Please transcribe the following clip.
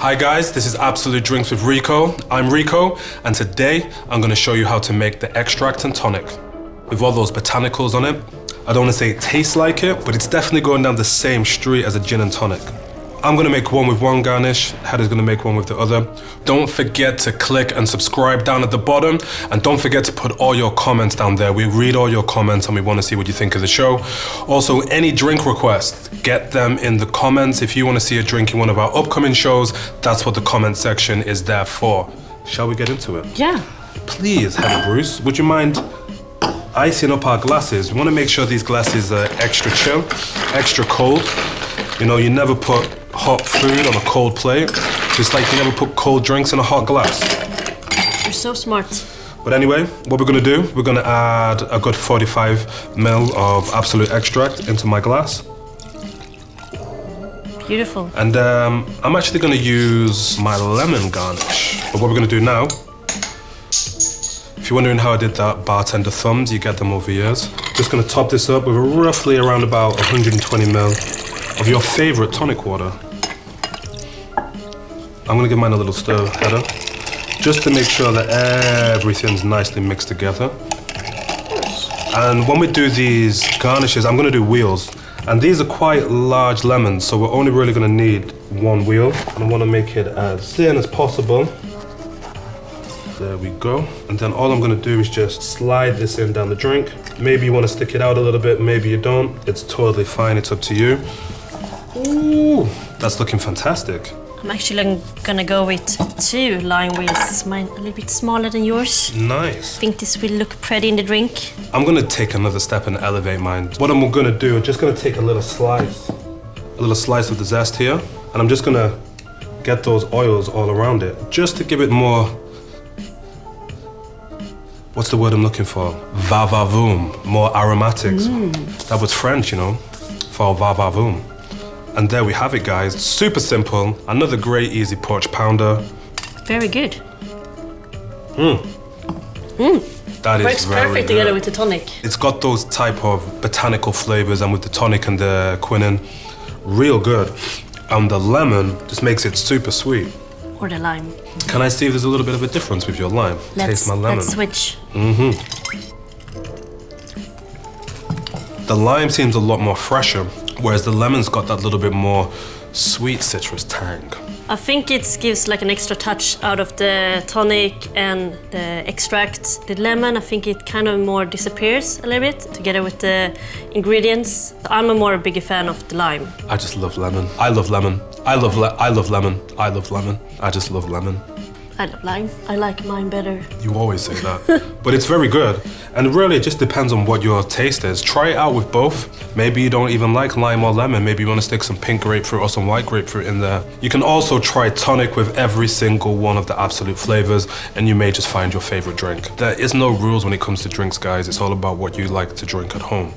Hi guys, this is Absolut Drinks with Rico. I'm Rico, and today I'm going to show you how to make the extract and tonic. With all those botanicals on it, I don't want to say it tastes like it, but it's definitely going down the same street as a gin and tonic. I'm going to make one with one garnish, Hedda's going to make one with the other. Don't forget to click and subscribe down at the bottom, and don't forget to put all your comments down there. We read all your comments and we want to see what you think of the show. Also, any drink requests, get them in the comments. If you want to see a drink in one of our upcoming shows, that's what the comment section is there for. Shall we get into it? Yeah. Please, Hedda Bruce, would you mind icing up our glasses? We want to make sure these glasses are extra chill, extra cold. You know, you never put hot food on a cold plate, just like you never put cold drinks in a hot glass. You're so smart. But anyway, what we're gonna do, we're gonna add a good 45 ml of Absolut Extract into my glass. Beautiful. And I'm actually gonna use my lemon garnish. But what we're gonna do now, if you're wondering how I did that bartender thumbs, you get them over years. Just gonna top this up with roughly around about 120 ml of your favorite tonic water. I'm gonna give mine a little stir, Hedda, just to make sure that everything's nicely mixed together. And when we do these garnishes, I'm gonna do wheels. And these are quite large lemons, so we're only really gonna need one wheel. And I wanna make it as thin as possible. There we go. And then all I'm gonna do is just slide this in down the drink. Maybe you wanna stick it out a little bit, maybe you don't. It's totally fine, it's up to you. Ooh, that's looking fantastic. I'm actually gonna go with 2 lime wheels. This is mine a little bit smaller than yours. Nice. I think this will look pretty in the drink. I'm gonna take another step and elevate mine. What I'm gonna do, I'm just gonna take a little slice of the zest here, and I'm just gonna get those oils all around it, just to give it more, what's the word I'm looking for? Va-va-voom, more aromatics. That was French, you know, for va-va-voom. And there we have it, guys. Super simple. Another great, easy porch pounder. Very good. That is Works very perfect good. together with the tonic. It's got those type of botanical flavors, and with the tonic and the quinine, real good. And the lemon just makes it super sweet. Or the lime. Can I see if there's a little bit of a difference with your lime? Taste my lemon. Let's switch. The lime seems a lot more fresher, whereas the lemon's got that little bit more sweet citrus tang. I think it gives like an extra touch out of the tonic and the extract. The lemon, I think it kind of more disappears a little bit together with the ingredients. I'm a more bigger fan of the lime. I just love lemon. I love lemon. I love lemon. I love lemon. I just love lemon. I love lime. I like mine better. You always say that. But it's very good. And really, it just depends on what your taste is. Try it out with both. Maybe you don't even like lime or lemon. Maybe you want to stick some pink grapefruit or some white grapefruit in there. You can also try tonic with every single one of the Absolut flavors, and you may just find your favorite drink. There is no rules when it comes to drinks, guys. It's all about what you like to drink at home.